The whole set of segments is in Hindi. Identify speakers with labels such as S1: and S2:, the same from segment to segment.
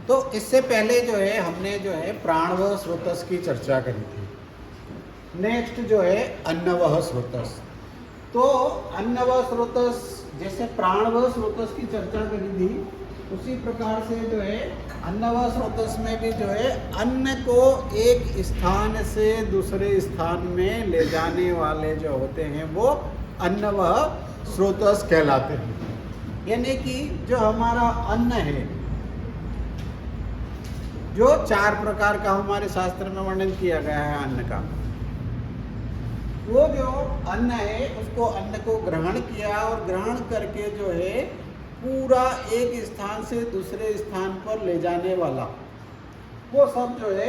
S1: तो इससे पहले जो है हमने जो है प्राणवह स्रोतस की चर्चा करी थी। नेक्स्ट जो है अन्नवह स्रोतस। तो अन्नवह स्रोतस जैसे प्राणवह स्रोतस की चर्चा करी थी, उसी प्रकार से जो है अन्नवह स्रोतस में भी जो है अन्न को एक स्थान से दूसरे स्थान में ले जाने वाले जो होते हैं वो अन्नवह स्रोतस कहलाते हैं। यानी कि जो हमारा अन्न है, जो 4 प्रकार का हमारे शास्त्र में वर्णन किया गया है अन्न का, वो जो अन्न है उसको अन्न को ग्रहण किया और ग्रहण करके जो है पूरा एक स्थान से दूसरे स्थान पर ले जाने वाला, वो सब जो है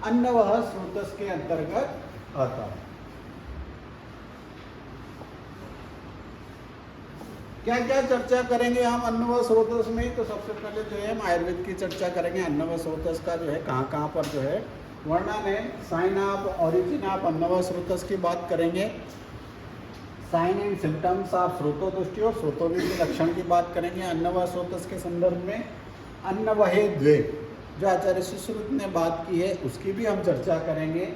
S1: अन्नवह स्रोतस के अंतर्गत आता है। क्या क्या चर्चा करेंगे हम अन्नवह स्रोतस में? तो सबसे पहले जो है हम आयुर्वेद की चर्चा करेंगे। अन्नवह स्रोतस का जो है कहाँ कहाँ पर जो है वर्णन है, साइन ऑफ ऑरिजिन ऑफ अन्नवह स्रोतस की बात करेंगे, साइन एंड सिम्टम्स ऑफ स्रोतोदृष्टि और स्रोतोदृष्टि लक्षण की बात करेंगे अन्नवह स्रोतस के संदर्भ में। अन्नवहे द्वे जो आचार्य सुश्रुत ने बात की है उसकी भी हम चर्चा करेंगे,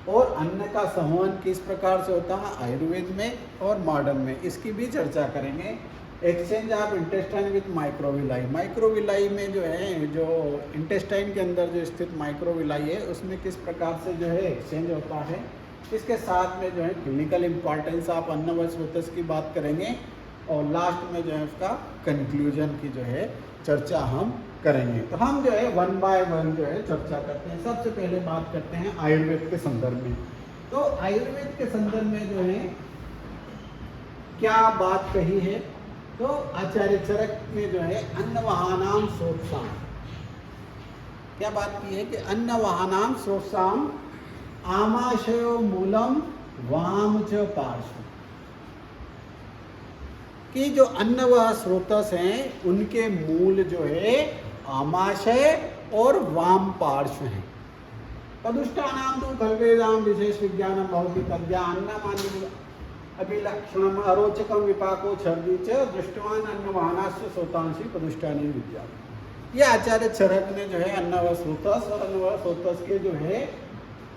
S1: और अन्न का संवहन किस प्रकार से होता है आयुर्वेद में और मॉडर्न में, इसकी भी चर्चा करेंगे। Exchange of intestine with microvilli, microvilli में जो है जो इंटेस्टाइन के अंदर जो स्थित माइक्रोविलाई है उसमें किस प्रकार से जो है एक्सचेंज होता है, इसके साथ में जो है क्लिनिकल इम्पॉर्टेंस ऑफ अन्नवह स्रोतस की बात करेंगे, और लास्ट में जो है उसका कंक्लूजन की जो है चर्चा हम करेंगे। तो हम जो है 1 बाय 1 जो है चर्चा करते हैं। सबसे पहले बात करते हैं आयुर्वेद के संदर्भ में। तो आयुर्वेद के संदर्भ में जो है क्या बात कही है, तो आचार्य चरक में जो है अन्नवाहानाम सोत्साम, क्या बात की है कि अन्नवाहानाम सोत्साम आमाशयो मूलम वाम च पार्श्व, कि जो अन्नवह स्रोतस हैं उनके मूल जो है आमाशय और वाम पार्श्व हैं। पदुष्टानाम तो खल्वेदाम विशेष विज्ञानम भवति तद्या अन्नमान्य अभिलक्षणम अरोचकम विपाको छर्दी च दृष्टवान अन्नवाहनास्य सोतांशी पदुष्टानी विद्या। ये आचार्य चरक ने जो है अन्नवह स्रोतस और अन्नवह स्रोतस के जो है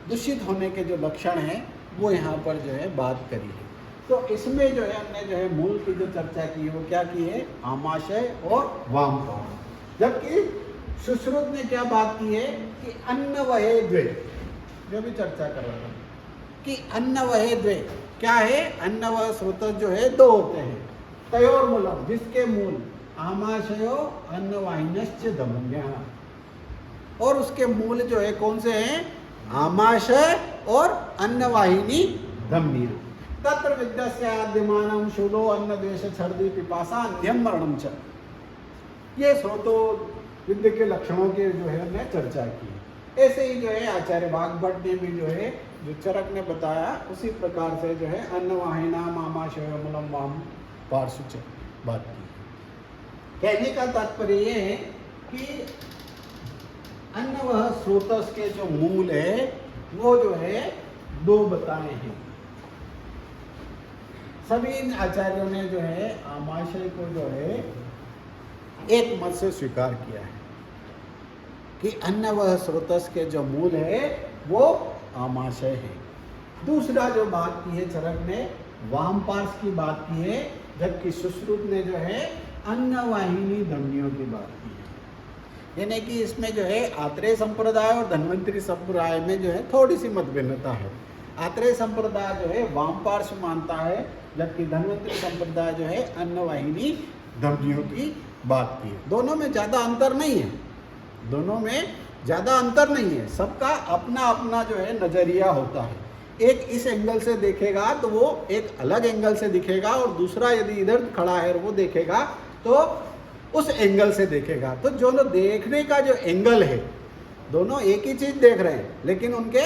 S1: दूषित होने के जो लक्षण हैं वो यहाँ पर जो है बात करी है। तो इसमें जो है हमने जो है मूल की जो चर्चा की है वो क्या की है, आमाशय और वाम पार्श्व। जबकि सुश्रुत ने क्या बात की है कि अन्नवहे द्वे, जो भी चर्चा कर रहा था कि अन्नवहे द्वे क्या है, अन्नवह स्रोतस जो है 2 होते हैं, तयोर मूलम जिसके मूल आमाशयो अन्नवाहिनश्च धमन्यः, और उसके मूल जो है कौन से हैं, आमाशय और अन्नवाहिनी धमनी। तत्र विद्यस्य आद्यमानं शूलो अन्न द्वेष छर्दी पिपासा अन्यम मरणम च, ये स्रोतो विद्य के लक्षणों के जो है हमने चर्चा की। ऐसे ही जो है आचार्य वाग्भट ने भी जो है जो चरक ने बताया उसी प्रकार से जो है अन्नवाहिनाम आमाशय मूलम वाम पार्श्व बात की। कहने का तात्पर्य ये है कि अन्नवह स्रोतस के जो मूल है वो जो है 2 बताए हैं। सभी आचार्यों ने जो है आमाशय को जो है एक मत से स्वीकार किया है कि अन्नवह स्रोतस के जो मूल है वो आमाशय है। दूसरा जो बात की है चरक ने वाम पार्श्व की बात की है, जबकि सुश्रुत ने जो है अन्नवाहिनी धमनियों की बात की है। यानी कि इसमें जो है आत्रेय संप्रदाय और धन्वंतरी संप्रदाय में जो है थोड़ी सी मतभिन्नता है। आत्रेय संप्रदाय जो है वाम पार्श्व मानता है, जबकि धन्वंतरी संप्रदाय जो है अन्नवाहिनी धमनियों की बात की है। दोनों में ज़्यादा अंतर नहीं है, दोनों में ज़्यादा अंतर नहीं है, सबका अपना अपना जो है नज़रिया होता है। एक इस एंगल से देखेगा तो वो एक अलग एंगल से दिखेगा, और दूसरा यदि इधर खड़ा है और वो देखेगा तो उस एंगल से देखेगा। तो जो देखने का जो एंगल है, दोनों एक ही चीज़ देख रहे हैं लेकिन उनके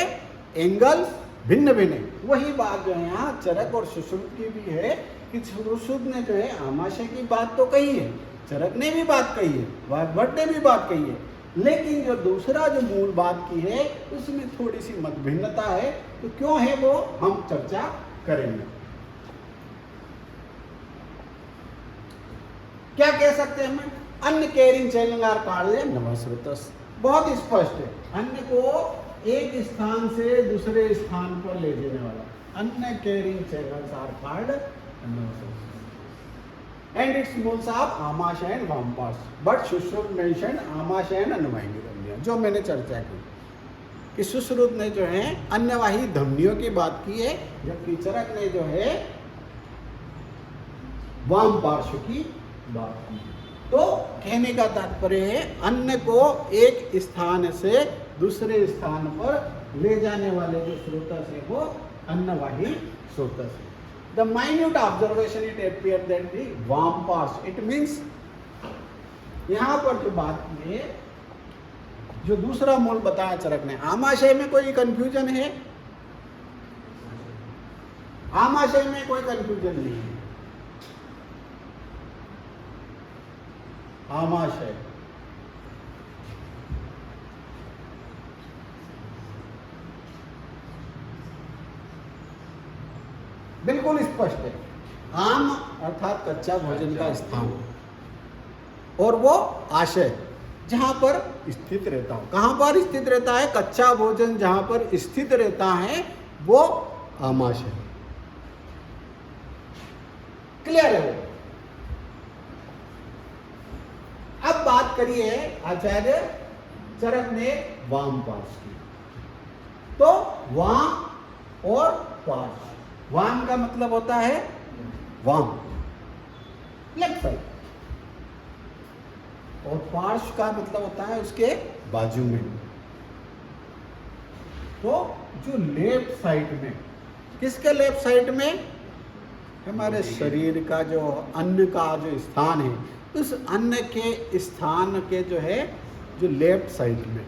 S1: एंगल भिन्न भिन्न है। वही बात जो है यहाँ चरक और सुश्रुत की भी है कि सुश्रुत ने जो है आमाशय की बात तो कही है, चरक ने भी बात कही है, वाग्भट ने भी बात कही है, लेकिन जो दूसरा जो मूल बात की है उसमें थोड़ी सी मतभिन्नता है। तो क्यों है वो हम चर्चा करेंगे। क्या कह सकते हैं हम अन्न कैरिंग चैनल आर कॉल्ड अन्नवाहिनी। बहुत स्पष्ट है, अन्न को एक स्थान से दूसरे स्थान पर ले जाने वाला अन्न कैरिंग चैनल्स आर कॉल्ड अन्नवाहिनी। एंड इट्स मूल्स ऑफ आमाशय एंड वामपार्श, बट सुश्रुत मेंशन आमाशय एंड अन्नवाहिनी धमनियां, जो मैंने चर्चा की कि सुश्रुत ने जो है अन्नवाही धमनियों की बात की है, जबकि चरक ने जो है वाम पार्श्व की बात की। तो कहने का तात्पर्य है अन्न को एक स्थान से दूसरे स्थान पर ले जाने वाले जो स्रोतस है वो अन्नवाही स्रोतस है। The minute observation it appear that the वाम पार्श्व, इट मीन्स यहां पर जो बात की है, जो दूसरा मूल बताया चरक ने, आमाशय में कोई कंफ्यूजन है? आमाशय में कोई कंफ्यूजन नहीं है। आमाशय बिल्कुल स्पष्ट है। आम अर्थात कच्चा भोजन का स्थान, और वो आशय जहां पर स्थित रहता हो। कहां पर स्थित रहता है? कच्चा भोजन जहां पर स्थित रहता है वो आमाशय। क्लियर है? अब बात करिए आचार्य चरक ने वाम पार्श्व की। तो वाम और पार्श्व, वाम का मतलब होता है वाम, लेफ्ट साइड, और पार्श्व का मतलब होता है उसके बाजू में। तो जो लेफ्ट साइड में, किसके लेफ्ट साइड में? हमारे शरीर का जो अन्न का जो स्थान है, उस अन्न के स्थान के जो है जो लेफ्ट साइड में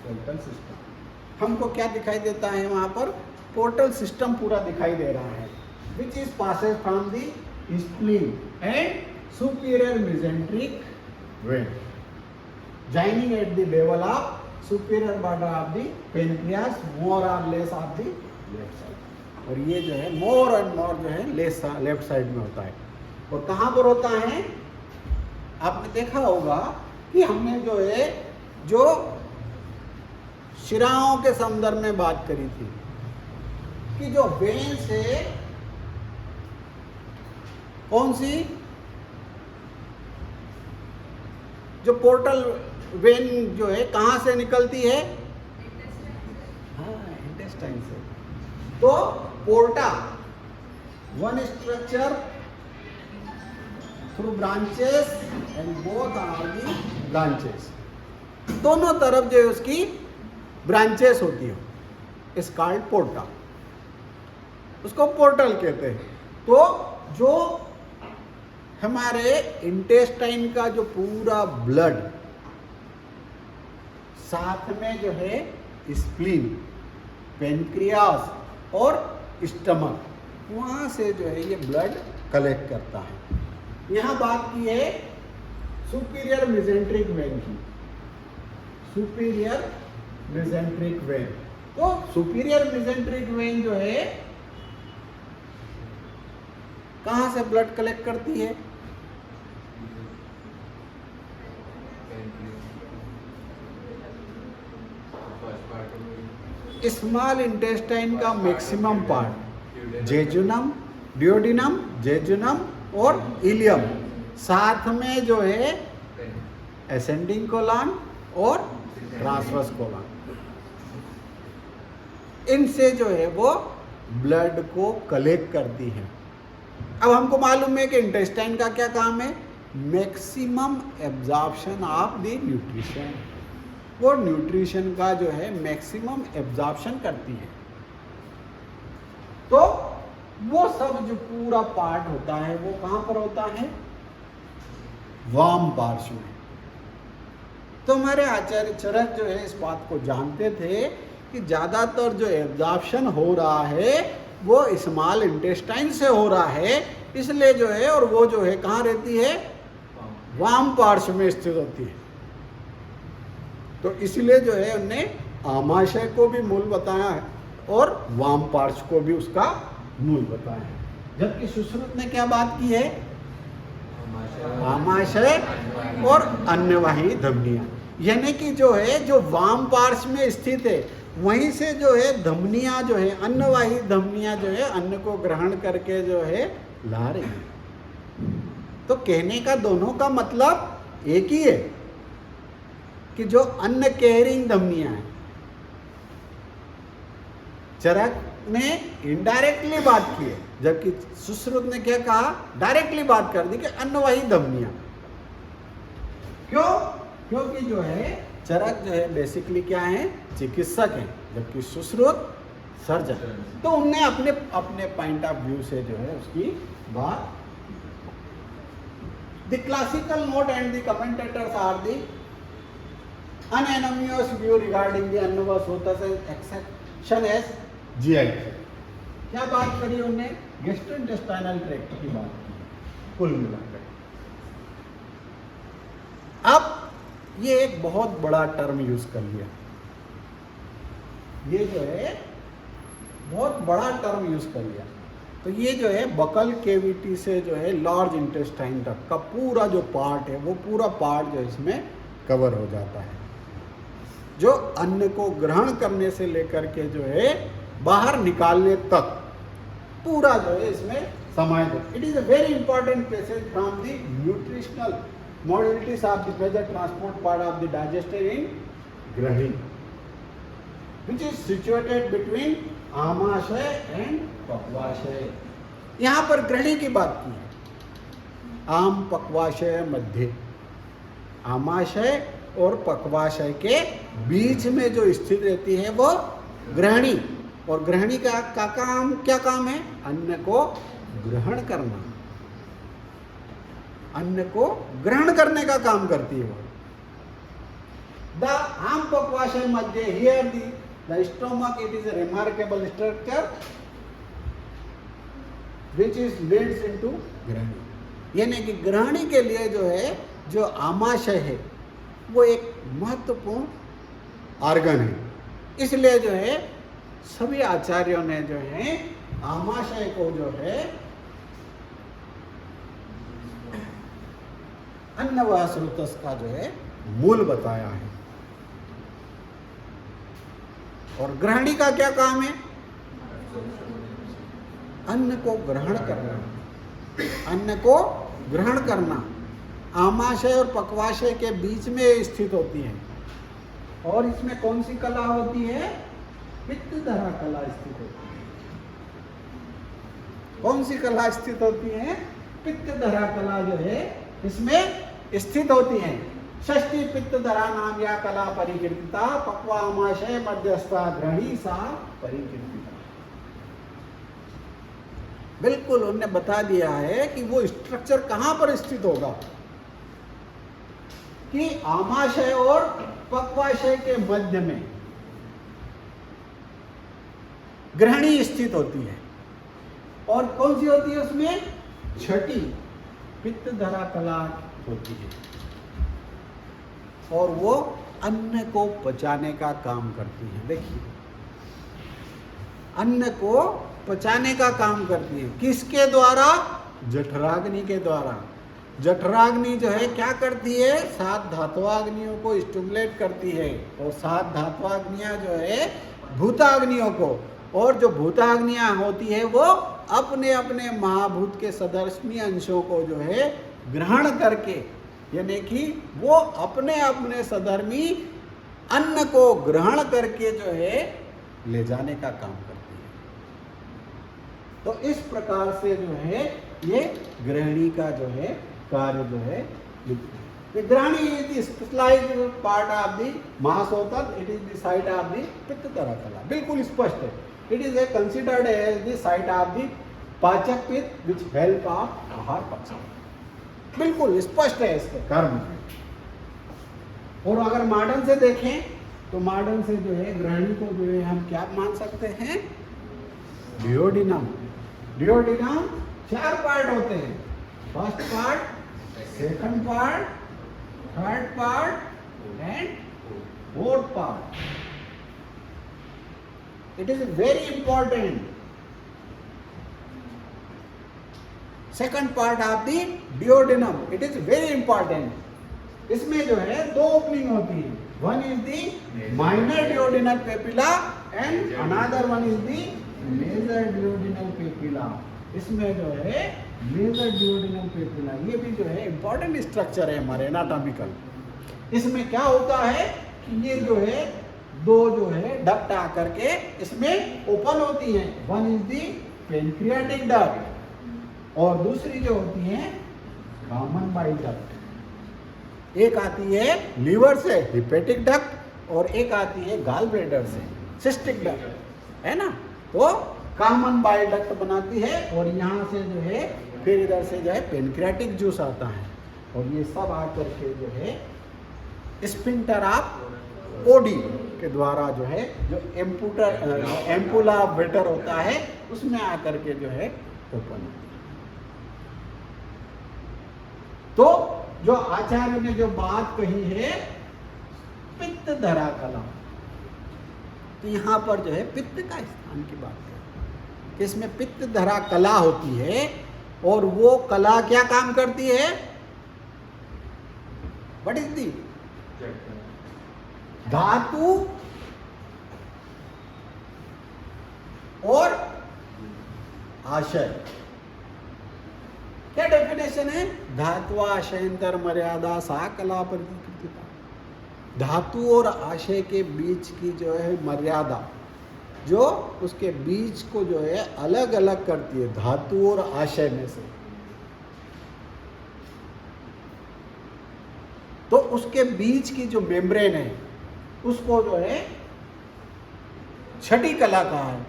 S1: पोर्टल सिस्टम, हमको क्या दिखाई देता है? वहां पर पोर्टल सिस्टम पूरा दिखाई दे रहा है, which is passes from the spleen and superior mesenteric vein, joining at the level of superior border of the pancreas, more or less of the left side। और ये जो है मोर एंड मोर जो है लेफ्ट साइड में होता है। और कहाँ पर होता है? आपने देखा होगा कि हमने जो है जो शिराओं के संदर्भ में बात करी थी कि जो वेन से कौन सी जो पोर्टल वेन जो है कहां से निकलती है? हाँ, इंटेस्टाइन से। तो porta one structure through branches and both are the branches, दोनों तरफ जो है उसकी ब्रांचेस होती है, इस कॉल्ड पोर्टा, उसको पोर्टल कहते हैं। तो जो हमारे इंटेस्टाइन का जो पूरा ब्लड, साथ में जो है स्प्लीन, पेनक्रियास और स्टमक, वहां से जो है ये ब्लड कलेक्ट करता है। यहां बात की है सुपीरियर मेसेंट्रिक वेन की, सुपीरियर मेसेंट्रिक वेन। तो सुपीरियर मेसेंट्रिक वेन जो है कहां से ब्लड कलेक्ट करती है? स्मॉल इंटेस्टाइन का मैक्सिमम पार्ट, जेजुनम, डियोडिनम, जेजुनम और इलियम, साथ में जो है असेंडिंग कोलन और ट्रांसवर्स कोलन, इनसे जो है वो ब्लड को कलेक्ट करती है। अब हमको मालूम है कि इंटेस्टाइन का क्या काम है? Maximum absorption of the nutrition, वो न्यूट्रिशन का जो है मैक्सिमम एब्जॉर्प्शन करती है। तो वो सब जो पूरा पार्ट होता है वो कहां पर होता है? वाम पार्श्व में। तो हमारे आचार्य चरक जो है इस बात को जानते थे कि ज्यादातर जो एब्जॉर्प्शन हो रहा है वो स्मॉल इंटेस्टाइन से हो रहा है, इसलिए जो है, और वो जो है कहाँ रहती है? वाम पार्श्व में स्थित होती है। तो इसलिए जो है उनने आमाशय को भी मूल बताया है और वाम पार्श्व को भी उसका मूल बताया है। जबकि सुश्रुत ने क्या बात की है? आमाशय और अन्नवाही धमनियां, यानी कि जो है जो वाम पार्श्व में स्थित है वहीं से जो है धमनियां जो है अन्नवाही धमनियां जो है अन्न को ग्रहण करके जो है ला रही है। तो कहने का दोनों का मतलब एक ही है कि जो अन्न कैरिंग धमनियां है, चरक ने इनडायरेक्टली बात की है, जबकि सुश्रुत ने क्या कहा? डायरेक्टली बात कर दी कि अन्नवाही धमनियां। क्यों? क्योंकि जो है चरक जो है बेसिकली क्या है? चिकित्सक है, जबकि सुश्रुत सर्जन। तो उनने अपने अपने पॉइंट ऑफ व्यू से जो है उसकी बात। The classical note and the commentators are the unanimous view regarding the अन्नवा स्रोतस एक्सेप्शन एज जीआई। क्या बात करी उन्होंने? गैस्ट्रोइंटेस्टाइनल ट्रैक्ट की बात की कुल मिलाकर। अब ये एक बहुत बड़ा टर्म यूज कर लिया, ये जो है बहुत बड़ा टर्म यूज कर लिया। तो ये जो है बकल केविटी से जो है लार्ज इंटेस्टाइन तक का पूरा जो पार्ट है वो पूरा पार्ट जो इसमें कवर हो जाता है, जो अन्न को ग्रहण करने से लेकर के जो है बाहर निकालने तक पूरा जो है इसमें समाहित है। It is a very important passage from the nutritional modalities of the major transport part of the digester in ग्रहणी, व्हिच इज सिचुएटेड बिटवीन आमाशय एंड पक्वाशय। यहाँ पर ग्रहणी की बात की है। आम पक्वाशय मध्य, आमाशय और पक्वाशय के बीच में जो स्थित रहती है वो ग्रहणी। और ग्रहणी का काम क्या काम है? अन्न को ग्रहण करना, अन्न को ग्रहण करने का काम करती है वो। द आम पक्वाशय मध्य, here the stomach, it is a remarkable structure which is leads into ग्रहणी। यानी कि ग्रहणी के लिए जो है जो आमाशय है वो एक महत्वपूर्ण ऑर्गन है। इसलिए जो है सभी आचार्यों ने जो है आमाशय को जो है अन्नवा स्रोतस का जो है मूल बताया है। और ग्रहणी का क्या काम है? अन्न को ग्रहण करना, अन्न को ग्रहण करना। आमाशय और पक्वाशय के बीच में स्थित होती है। और इसमें कौन सी कला होती है? पित्तधरा कला स्थित होती है। कौन सी कला स्थित होती है? पित्तधरा कला जो है इसमें स्थित होती है। षष्ठी पित्तधरा नाम या कला परिकीर्तिता, पक्वा आमाशय मध्यस्था ग्रहणी सा परिकीर्तिता। बिल्कुल उन्होंने बता दिया है कि वो स्ट्रक्चर कहां पर स्थित होगा, कि आमाशय और पक्वाशय के मध्य में ग्रहणी स्थित होती है। और कौन सी होती है उसमें? छठी पित्तधरा कला होती है। और वो अन्न को पचाने का काम करती है। देखिए, अन्न को पचाने का काम करती है। किसके द्वारा? जठराग्नि के द्वारा। जठराग्नि जो है क्या करती है? 7 धात्वाग्नियों को स्टिमुलेट करती है। और 7 धात्वाग्नियां जो है भूताग्नियों को, और जो भूताग्नियां होती है वो अपने अपने महाभूत के सदर्शमी अंशों को जो है ग्रहण करके, यानी कि वो अपने अपने सधर्मी अन्न को ग्रहण करके जो है ले जाने का काम करती है। तो इस प्रकार से जो है ये ग्रहणी का जो है कार्य जो है। ग्रहणी is the specialised part of the महासोतक, it is the site of the पित्तधरा कला। बिल्कुल स्पष्ट है। It is considered as the site of the पाचक पित्त विच हेल्प ऑफ आहार पचन। बिल्कुल स्पष्ट है इसके कर्म। और अगर मॉडर्न से देखें तो मॉडर्न से जो है ग्रहणी को जो है हम क्या मान सकते हैं? डियोडिनम। डियोडिनम 4 पार्ट होते हैं। First part, second part, third part and fourth part. It is very important. Second part of the duodenum, it is very important. इसमें जो है दो ओपनिंग होती है, one is the minor duodenal papilla and another one is the major duodenal papilla. इसमें जो है मेजर डियोडेनल पेपिला, ये भी जो है इंपॉर्टेंट स्ट्रक्चर है हमारे एनाटॉमिकल। इसमें क्या होता है कि ये जो है दो जो है डक्ट आकर के इसमें ओपन होती हैं, one is the pancreatic duct और दूसरी जो होती है कॉमन बाइल डक्ट। एक आती है लीवर से हिपेटिक डक्ट और एक आती है गॉल ब्लैडर से सिस्टिक डक्ट, है ना। तो कॉमन बाइल डक्ट बनाती है और यहाँ से जो है फिर इधर से जो है पेनक्रियाटिक जूस आता है और ये सब आकर के जो है स्फिंक्टर ऑफ ओडी के द्वारा जो है जो एम्पुला वेटर होता है उसमें आकर के जो है ओपन। तो जो आचार्य ने जो बात कही है पित्त धरा कला, तो यहां पर जो है पित्त का स्थान की बात है कि इसमें पित्त धरा कला होती है और वो कला क्या काम करती है, व्हाट इज दी धातु और आशय। क्या डेफिनेशन है, धातु आशयंतर मर्यादा सा कला प्रतिकृतिता। धातु और आशय के बीच की जो है मर्यादा, जो उसके बीच को जो है अलग अलग करती है धातु और आशय में से, तो उसके बीच की जो मेम्ब्रेन है उसको जो है छठी कला कहा है।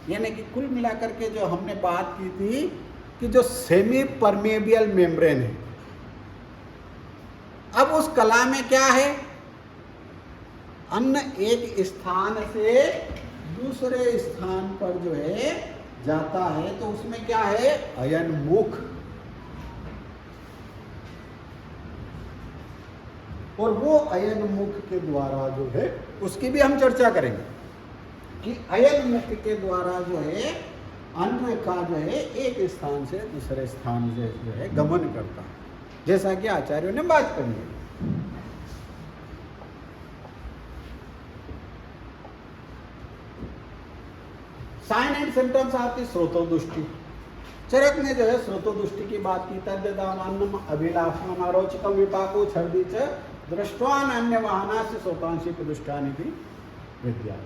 S1: यानी कि कुल मिलाकर के जो हमने बात की थी कि जो सेमी परमेबियल मेम्ब्रेन है, अब उस कला में क्या है, अन्न एक स्थान से दूसरे स्थान पर जो है जाता है तो उसमें क्या है अयन मुख, और वो अयन मुख के द्वारा जो है उसकी भी हम चर्चा करेंगे कि अयन मुख के द्वारा जो है अन्न का जो है एक स्थान से दूसरे स्थान से जो है गमन करता है, जैसा कि आचार्यों ने बात करी है। Sign and symptoms of the स्रोतोदुष्टि। चरक ने जो है स्रोतोदुष्टि की बात की, तद्दानम अभिलाषण अरोचकम विपाको छर्दी च दृष्टवान अन्य वाहना से सोतांशी प्रदुष्टानी भी विद्या।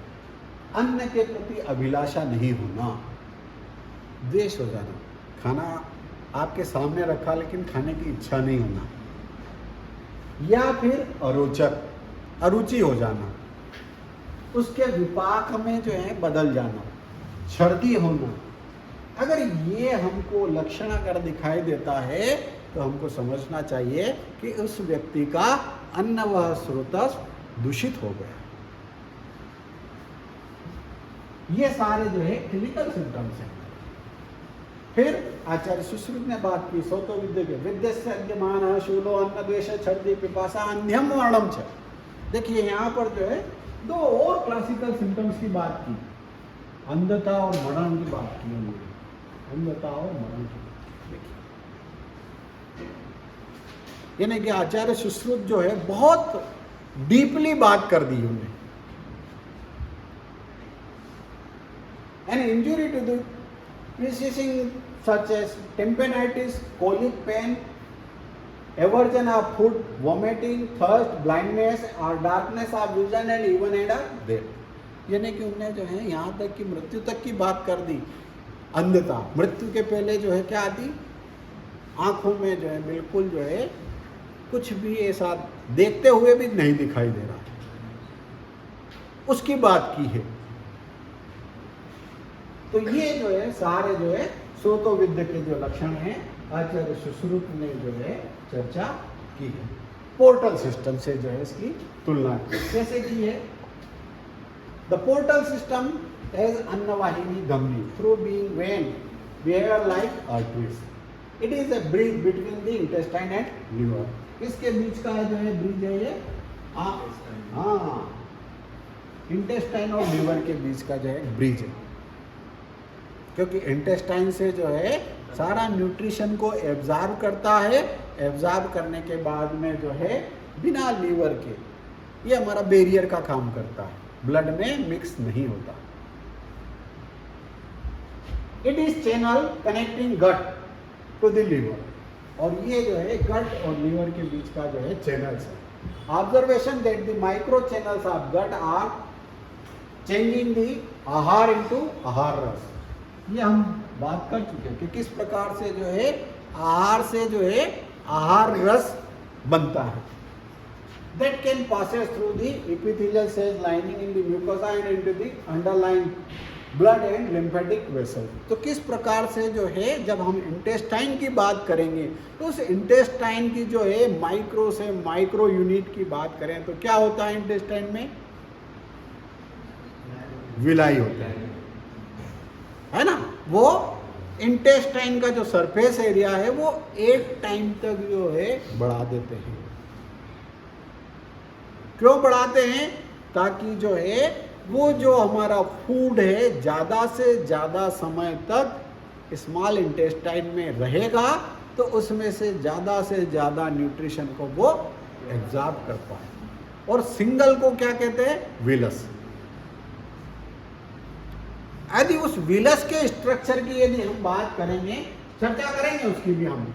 S1: अन्न के प्रति अभिलाषा नहीं होना, द्वेष हो जाना, खाना आपके सामने रखा लेकिन खाने की इच्छा नहीं होना, या फिर अरोचक अरुचि हो जाना, उसके विपाक में जो है बदल जाना, छर्दी होना। अगर ये हमको लक्षण अगर दिखाई देता है तो हमको समझना चाहिए कि उस व्यक्ति का अन्न व स्रोतस दूषित हो गया। ये सारे जो है क्लिनिकल सिम्टम्स हैं। फिर आचार्य सुश्रुत ने बात की सोतो विद्य के विद्यस्य अद्यमान शूलो अन्न द्वेष छर्दी पिपासा अन्यम वर्णम छ। देखिए यहाँ पर जो है दो और क्लासिकल सिम्टम्स की बात की, अंधता और मरण की बात की हमने, अंधता और मरण की। यानी कि आचार्य सुश्रुत जो है बहुत डीपली बात कर दी उन्होंने। An injury to the preceding such as tympanitis, colic pain, aversion of food, vomiting, thirst, blindness or darkness of vision and even death। यानी कि उन्होंने जो है यहाँ तक कि मृत्यु तक की बात कर दी। अंधता, मृत्यु के पहले जो है क्या आती, आंखों में जो है बिल्कुल जो है कुछ भी ऐसा देखते हुए भी नहीं दिखाई दे रहा, उसकी बात की है। तो ये जो है सारे जो है श्रोतो विद्य के जो लक्षण हैं आचार्य सुश्रुत ने जो है चर्चा की है। पोर्टल सिस्टम से जो है इसकी तुलना कैसे की है। द पोर्टल सिस्टम एज अन्नवाहिनी धमनी through being when behaviour like arteries. It is a bridge between the intestine and liver. इसके बीच का जो है ब्रिज है ये, इंटेस्टाइन और लिवर के बीच का जो है ब्रिज है। क्योंकि इंटेस्टाइन से जो है सारा न्यूट्रिशन को एब्जॉर्ब करता है, एब्जॉर्ब करने के बाद में जो है बिना लीवर के ये हमारा बैरियर का काम करता है, ब्लड में मिक्स नहीं होता। It is channel connecting gut to the liver, और ये जो है गट और लीवर के बीच का जो है चैनल्स है। Observation that the micro channels of gut are changing the aahar into aahar ras. ये हम बात कर चुके हैं कि किस प्रकार से जो है आहार से जो है आहार रस बनता है। That can passes through the epithelial cells lining in the mucosa and into the underlying blood and lymphatic vessels। तो किस प्रकार से जो है जब हम इंटेस्टाइन की बात करेंगे तो उस इंटेस्टाइन की जो है माइक्रो से माइक्रो यूनिट की बात करें तो क्या होता है इंटेस्टाइन में? विलाई होता है ना। वो इंटेस्टाइन का जो सरफेस एरिया है वो एक टाइम तक जो है बढ़ा देते हैं। क्यों बढ़ाते हैं? ताकि जो है वो जो हमारा फूड है ज़्यादा से ज़्यादा समय तक स्मॉल इंटेस्टाइन में रहेगा तो उसमें से ज़्यादा न्यूट्रिशन को वो एब्जॉर्ब कर पाए। और सिंगल को क्या कहते हैं? विलस। यदि उस विलस के स्ट्रक्चर की यदि हम बात करेंगे, चर्चा करेंगे उसकी भी हम,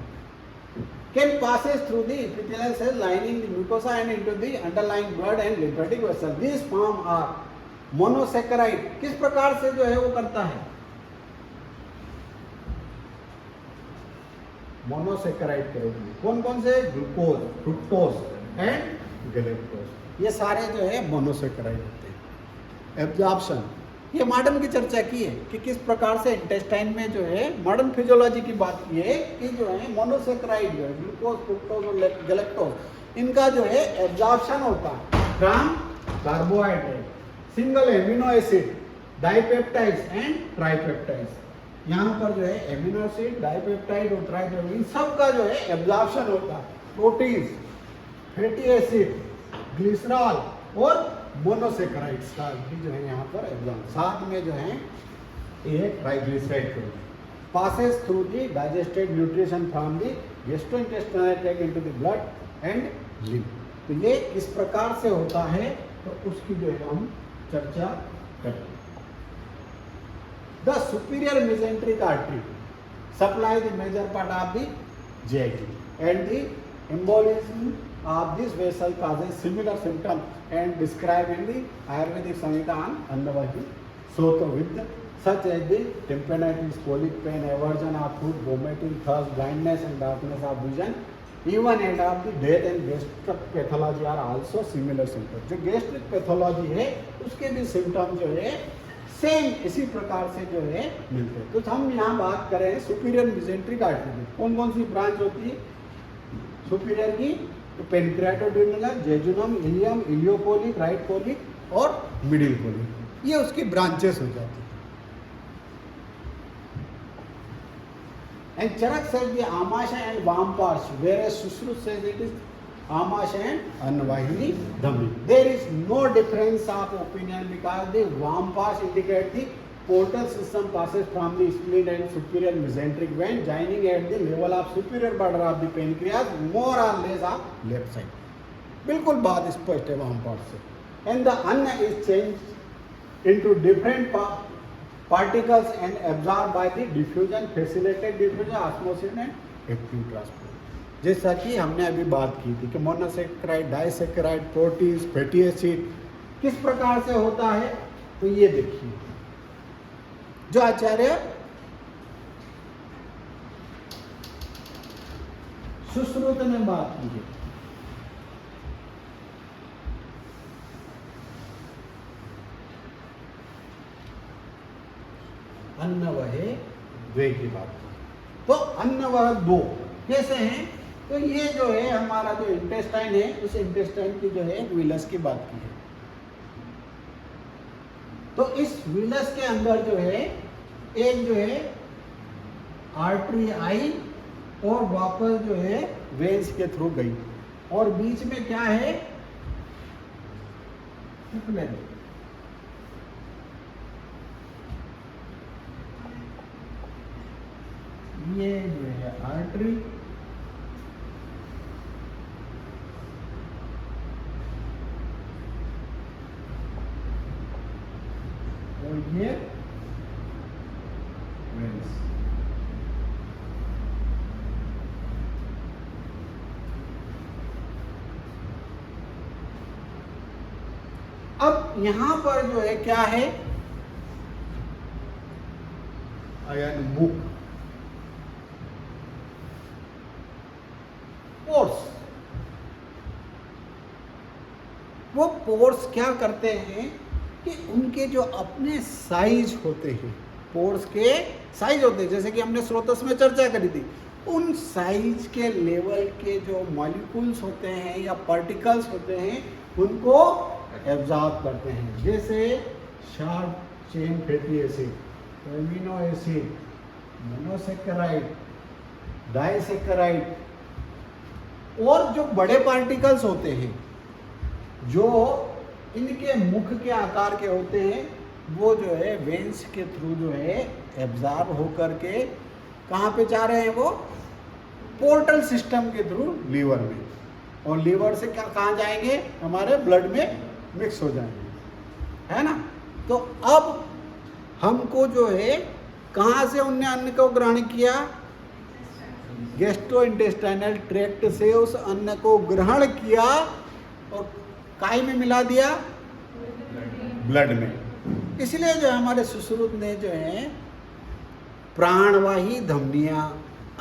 S1: can passes through the epithelial cell lining the mucosa and into the underlying blood and lymphatic vessel। These form are monosaccharide। किस प्रकार से जो है वो करता है? मोनोसेक्राइड करेंगे। कौन कौन से? ग्लूकोज, फ्रुक्टोज एंड गैलेक्टोज, ये सारे जो है मोनोसेक्राइड होते हैं। एब्जॉर्प्शन, ये मॉडर्न की चर्चा की है कि किस प्रकार से इंटेस्टाइन में जो है मॉडर्न फिजियोलॉजी की बात की है कि जो है मोनोसेक्राइड जो है ग्लूकोज, फ्रुक्टोज और गैलेक्टोज, इनका जो है एब्जॉर्प्शन होता है from carbohydrate, single amino acid, dipeptides and tripeptides. यहाँ पर जो है एमिनो एसिड, डाइपेप्टाइड और ट्राइपेप्टाइड इन सब का जो है एब्जॉर्प्शन होता है। प्रोटीन्स, फैटी एसिड, ग्लिसरॉल और मोनोसेक्राइड्स का भी जो है यहाँ पर एग्जाम, साथ में जो है ये triglyceride passes through the digested nutrition from the gastrointestinal tract into the blood and liver. तो ये इस प्रकार से होता है, तो उसकी जो है हम चर्चा करते हैं। The superior mesenteric artery supply the major part of the GIT and the embolism of this vessel causes similar symptoms and described in the Ayurvedic Samhita on Annavahi Sota with such as the tympanitis, colic pain, aversion of food, vomiting, thirst, blindness and darkness of vision, even end of the death and gastric pathology are also similar symptoms। जो gastric pathology है उसके भी symptoms जो है सेम इसी प्रकार से जो है मिलते हैं। तो हम यहाँ बात करें सुपीरियर मेसेंट्रिक आर्टरी, कौन कौन सी ब्रांच होती है सुपीरियर की? तो pancreaticoduodenal, jejunum, ileum, ileocolic, right colic और मिडिल कोलिक, ये उसकी ब्रांचेस हो जाती है। एंड चरक सेज द आमाशय एंड वाम पार्श्व, whereas Sushruta says it is आमाशय एंड अन्नवाहिनी धमनी। There is no difference of opinion because the वाम पार्श्व indicate the portal system passes from the spleen and superior mesenteric vein joining at the level of superior border of the pancreas more or less of left side। बिल्कुल बात स्पष्ट है वहां पर से। and the anna is changed into different particles and absorbed by the diffusion, facilitated diffusion, osmosis and active transport। जैसा कि हमने अभी बात की थी कि monosaccharide, disaccharide, proteins, fatty acid किस प्रकार से होता है, तो ये देखिए जो आचार्य सुश्रुत ने बात की है, अन्नवह द्वे की बात की, तो अन्नवह दो कैसे हैं? तो ये जो है हमारा जो इंटेस्टाइन है उस इंटेस्टाइन की जो है विलस की बात की है। तो इस विलस के अंदर जो है एक जो है आर्टरी आई और वापस जो है वेन्स के थ्रू गई, और बीच में क्या है? ये जो है आर्टरी, और ये वेन्स। अब यहां पर जो है क्या है, अयन मुख, पोर्स। वो पोर्स क्या करते हैं कि उनके जो अपने साइज होते हैं, पोर्स के साइज होते हैं, जैसे कि हमने स्रोतस में चर्चा करी थी, उन साइज के लेवल के जो मॉलिक्यूल्स होते हैं या पार्टिकल्स होते हैं उनको एब्जॉर्ब करते हैं। जैसे short chain fatty acid, amino acid, monosaccharide, disaccharide, और जो बड़े पार्टिकल्स होते हैं जो इनके मुख के आकार के होते हैं, वो जो है वेन्स के थ्रू जो है एब्जॉर्ब होकर के कहाँ पे जा रहे हैं, वो पोर्टल सिस्टम के थ्रू लीवर में, और लीवर से क्या कहाँ जाएंगे, हमारे ब्लड में मिक्स हो जाएंगे, है ना। तो अब हमको जो है कहाँ से उनने अन्न को ग्रहण किया, गैस्ट्रो इंटेस्टाइनल ट्रैक्ट से उस अन्न को ग्रहण किया और काय में मिला दिया, ब्लड में। इसलिए जो हमारे सुश्रुत ने जो है प्राणवाही धमनियां,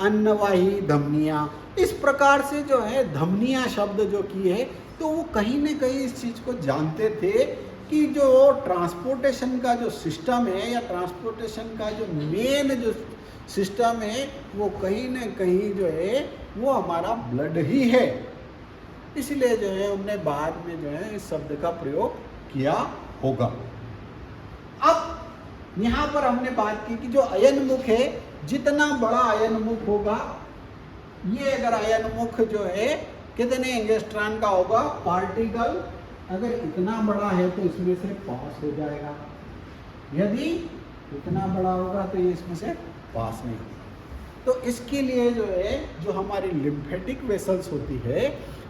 S1: अन्नवाही धमनियां, इस प्रकार से जो है धमनियां शब्द जो किए है, तो वो कहीं न कहीं इस चीज को जानते थे कि जो ट्रांसपोर्टेशन का जो सिस्टम है या ट्रांसपोर्टेशन का जो मेन जो सिस्टम है वो कहीं न कहीं जो है वो हमारा ब्लड ही है। इसलिए जो है हमने बाद में जो है इस शब्द का प्रयोग किया होगा। अब यहाँ पर हमने बात की कि जो अयन मुख है, जितना बड़ा अयन मुख होगा, ये अगर अयन मुख जो है कितने एंगस्ट्रॉन का होगा, पार्टिकल अगर इतना बड़ा है तो इसमें से पास हो जाएगा, यदि इतना बड़ा होगा तो ये इसमें से पास नहीं होगा। तो इसके लिए जो है जो हमारी लिम्फेटिक वेसल्स होती है,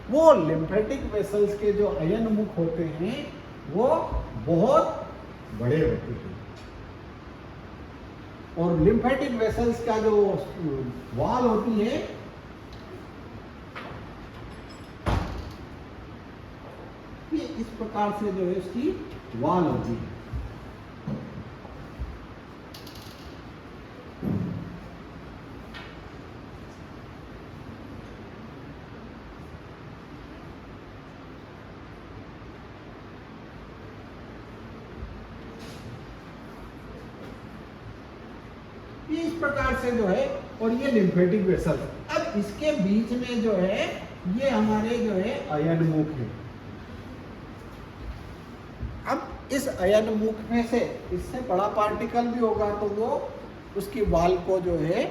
S1: वो लिम्फेटिक वेसल्स के जो अयन मुख होते हैं वो बहुत बड़े होते हैं, और लिम्फेटिक वेसल्स का जो वॉल होती है ये इस प्रकार से जो है उसकी वॉल होती है। इस प्रकार से जो है, और ये लिम्फेटिक वेसल। अब इसके बीच में जो है ये हमारे जो है अयन मुख है। अब इस अयन मुख में से इससे बड़ा पार्टिकल भी होगा तो वो उसकी वाल को जो है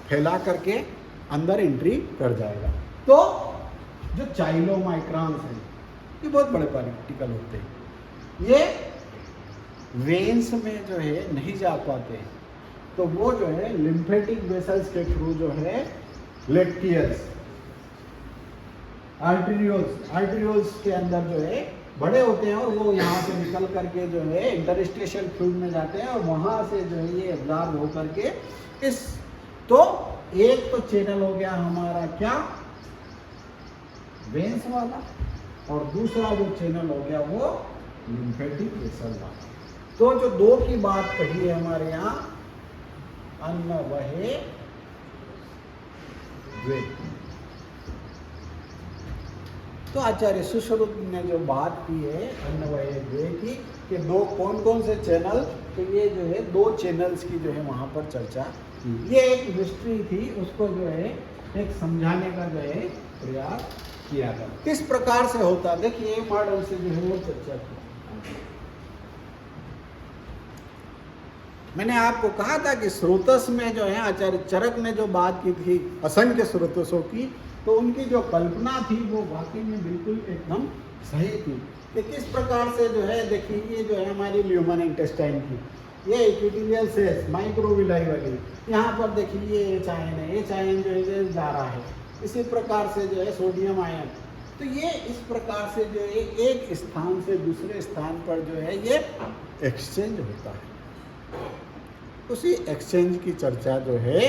S1: फैला करके अंदर एंट्री कर जाएगा। तो जो चाइलोमाइक्रॉन्स हैं ये बहुत बड़े पार्टिकल होते हैं, ये वेन्स में जो है नहीं जा पाते हैं, तो वो जो है लिम्फेटिक वेसल्स के थ्रू जो है लेक्टियल्स, आर्टेरियोल्स के अंदर जो है बड़े होते हैं, और वो यहाँ से निकल करके जो है इंटरस्टिशियल फ्लूइड में जाते हैं, और वहाँ से जो है ये एब्जॉर्ब हो करके इस, तो एक तो चैनल हो गया हमारा क्या, वेन्स वाला, और दूसरा जो चैनल हो गया वो लिम्फेटिक वेसल वाला। तो जो दो की बात कही है हमारे यहाँ, अन्न वहे द्वे, तो आचार्य सुश्रुत ने जो बात की है अन्न वहे द्वे की, कि दो कौन कौन से चैनल, तो ये जो है दो चैनल्स की जो है वहाँ पर चर्चा की। ये एक मिस्ट्री थी, उसको जो है एक समझाने का जो है प्रयास किया था, किस प्रकार से होता। देखिए मॉडल से जो है वो चर्चा की। मैंने आपको कहा था कि स्रोतस में जो है आचार्य चरक ने जो बात की थी असंख्य स्रोतसों की, तो उनकी जो कल्पना थी वो वाकई में बिल्कुल एकदम सही थी कि किस प्रकार से जो है, देखिए ये जो है हमारी ल्यूमन इंटेस्टाइन थी, ये इक्विटोरियल सेल्स माइक्रोविलाई वाली, यहाँ पर देखिए ये चायन है, ये चायन जो है जा रहा है। इसी प्रकार से जो है सोडियम आयन, तो ये इस प्रकार से जो है एक स्थान से दूसरे स्थान पर जो है ये एक्सचेंज होता है। उसी एक्सचेंज की चर्चा जो है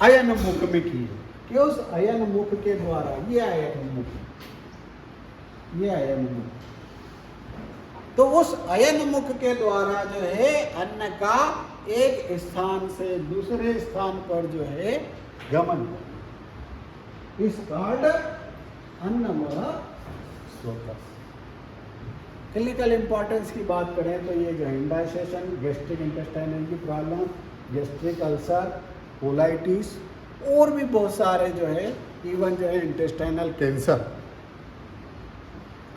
S1: अयन मुख में की है कि उस अयन मुख के द्वारा ये अयन मुख, तो उस अयन मुख के द्वारा जो है अन्न का एक स्थान से दूसरे स्थान पर जो है गमन, इस कार्ड अन्नमय स्रोत। क्लिनिकल इंपॉर्टेंस की बात करें तो ये जो इंडाइजेशन, गैस्ट्रिक इंटेस्टाइनल की प्रॉब्लम, गैस्ट्रिक अल्सर, कोलाइटिस और भी बहुत सारे जो है, इवन जो है इंटेस्टाइनल कैंसर।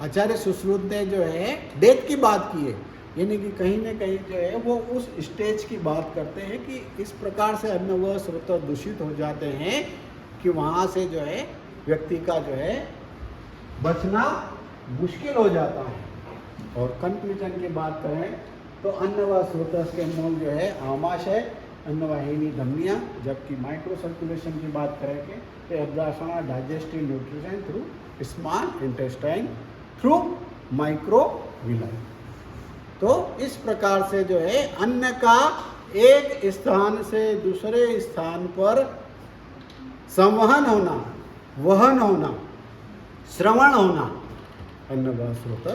S1: आचार्य सुश्रुत ने जो है डेथ की बात की है, यानी कि कहीं ना कहीं जो है वो उस स्टेज की बात करते हैं कि इस प्रकार से अन्न व स्रोत दूषित हो जाते हैं कि वहाँ से जो है व्यक्ति का जो है बचना मुश्किल हो जाता है। और कंक्लूजन की बात करें तो अन्न व स्रोत के मूल जो है आमाशय, अन्नवाहिनी धमनियाँ, जबकि माइक्रो सर्कुलेशन की बात करेंगे तो absorption digestive nutrition through small intestine through microvilli. तो इस प्रकार से जो है अन्न का एक स्थान से दूसरे स्थान पर संवहन होना, वहन होना, श्रवण होना अन्न व स्रोत